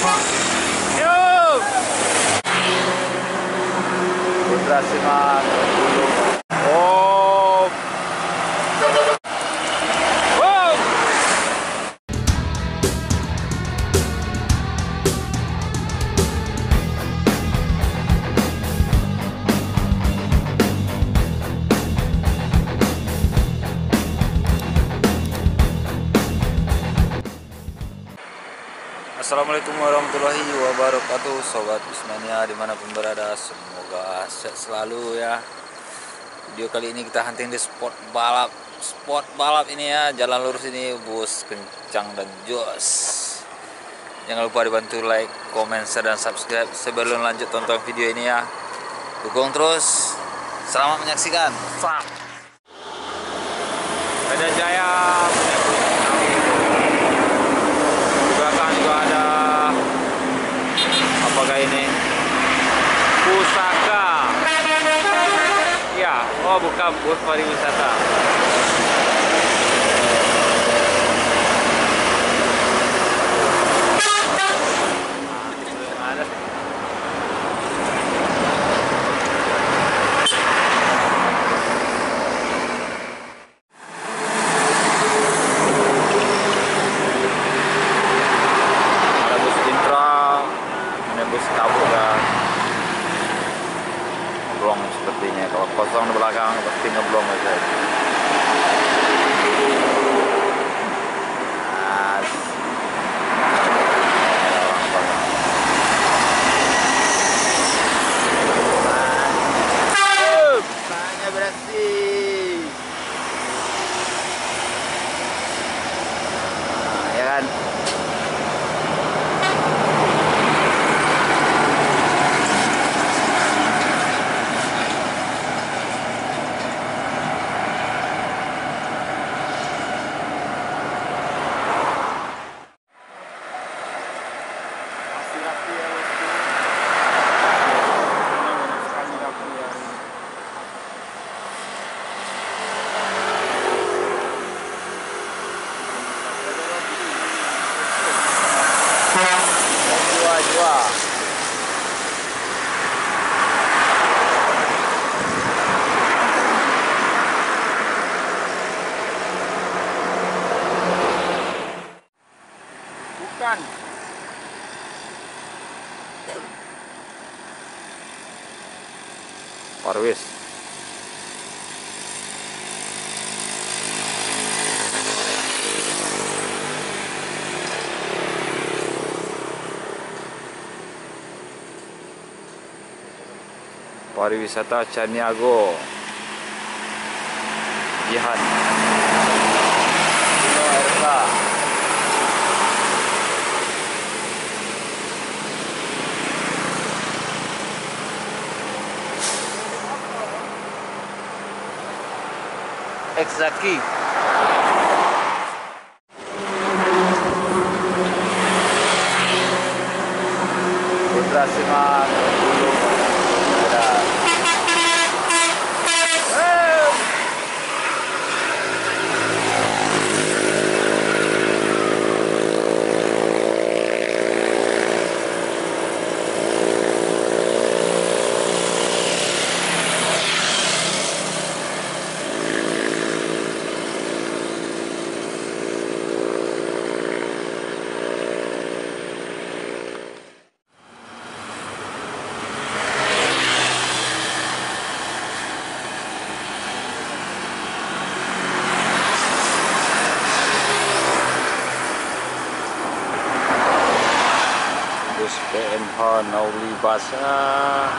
Yuk. Putra Siman. Oh. Wow. Assalamualaikum warahmatullahi wabarakatuh, Sobat Bismania dimanapun berada, semoga sehat selalu ya. Video kali ini kita hunting di spot balap ini ya, jalan lurus ini bus kencang dan jos. Jangan lupa dibantu like, komen, share, dan subscribe sebelum lanjut tonton video ini ya. Dukung terus, selamat menyaksikan. Medan Jaya juga ada apakah ini pusaka ya, oh bukan, bus pariwisata. Ngeblong sepertinya, kalau kosong di belakang pasti ngeblong aja. Tanya berarti ya kan. Bukan. Parwis. Pariwisata Caniago. Jihan. Exaki. Putra Siman. PMH Nauli Basah.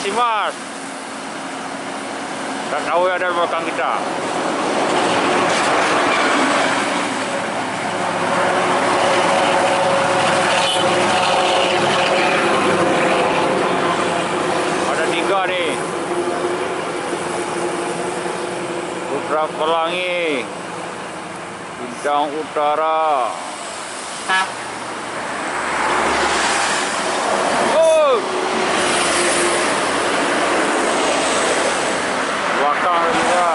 Simas. Tak tahu ada di belakang kita. Ada 3 nih. Putra Pelangi, Bintang Utara. Oh! Belakang juga.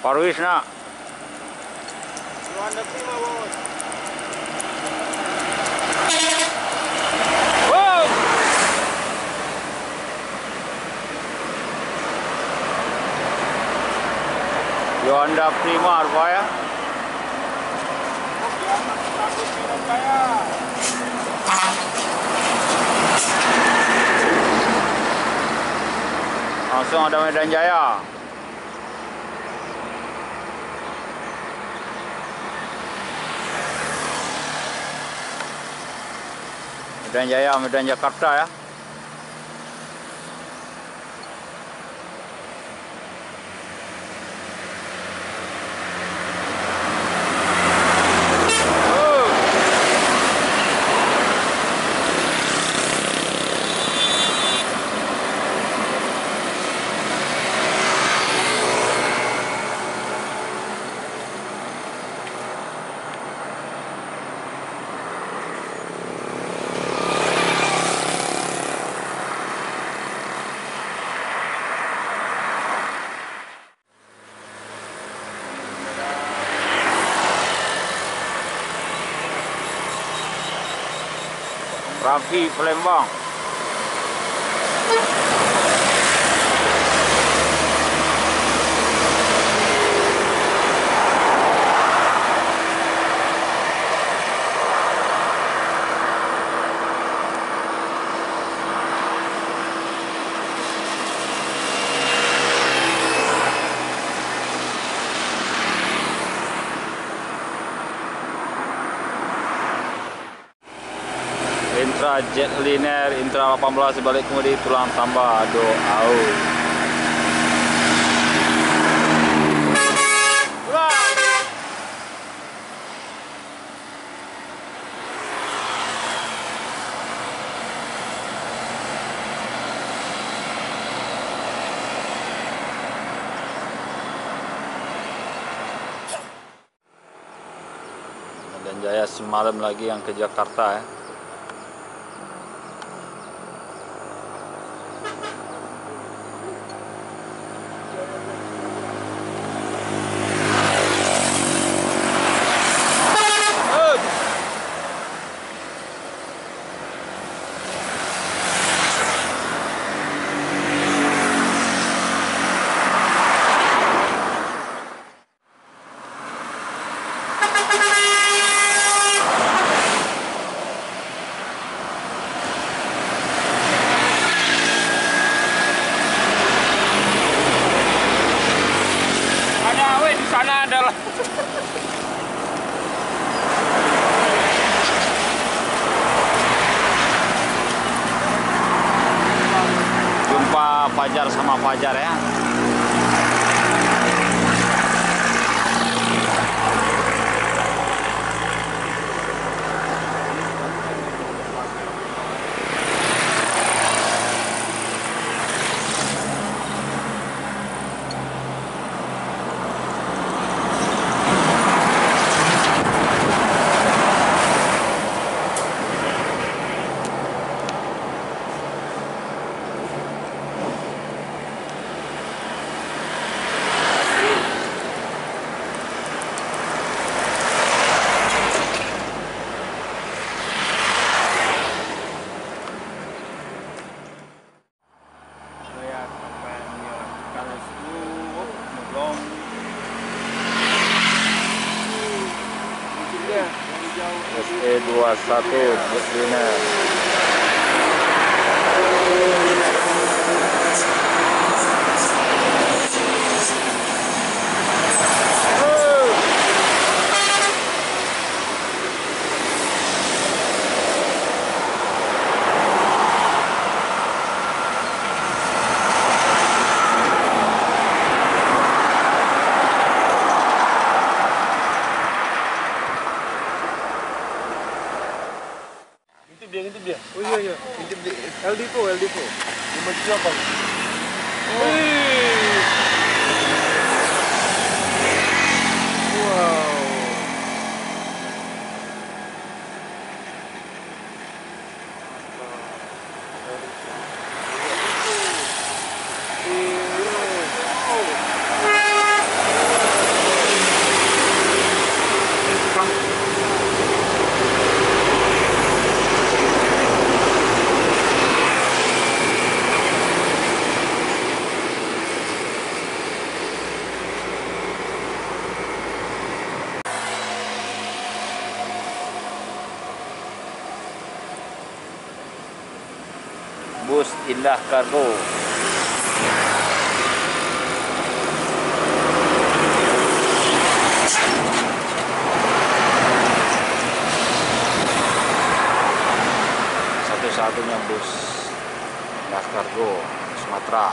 Parwis nak. Wow. Yuanda Prima rupanya. Langsung ada Medan Jaya. Medan Jaya, Medan Jakarta ya. Raffi Palembang. Intra Jetliner, Intra 18 balik kemudi tulang tambah doau. Medan Jaya semalam lagi yang ke Jakarta ya. Fajar sama Fajar ya. SE21 Jetliner. Intip dia. Oh iya. Intip dia. LD4. 58. Wow. Bus Indah Kargo. Satu-satunya bus Indah Kargo Sumatera.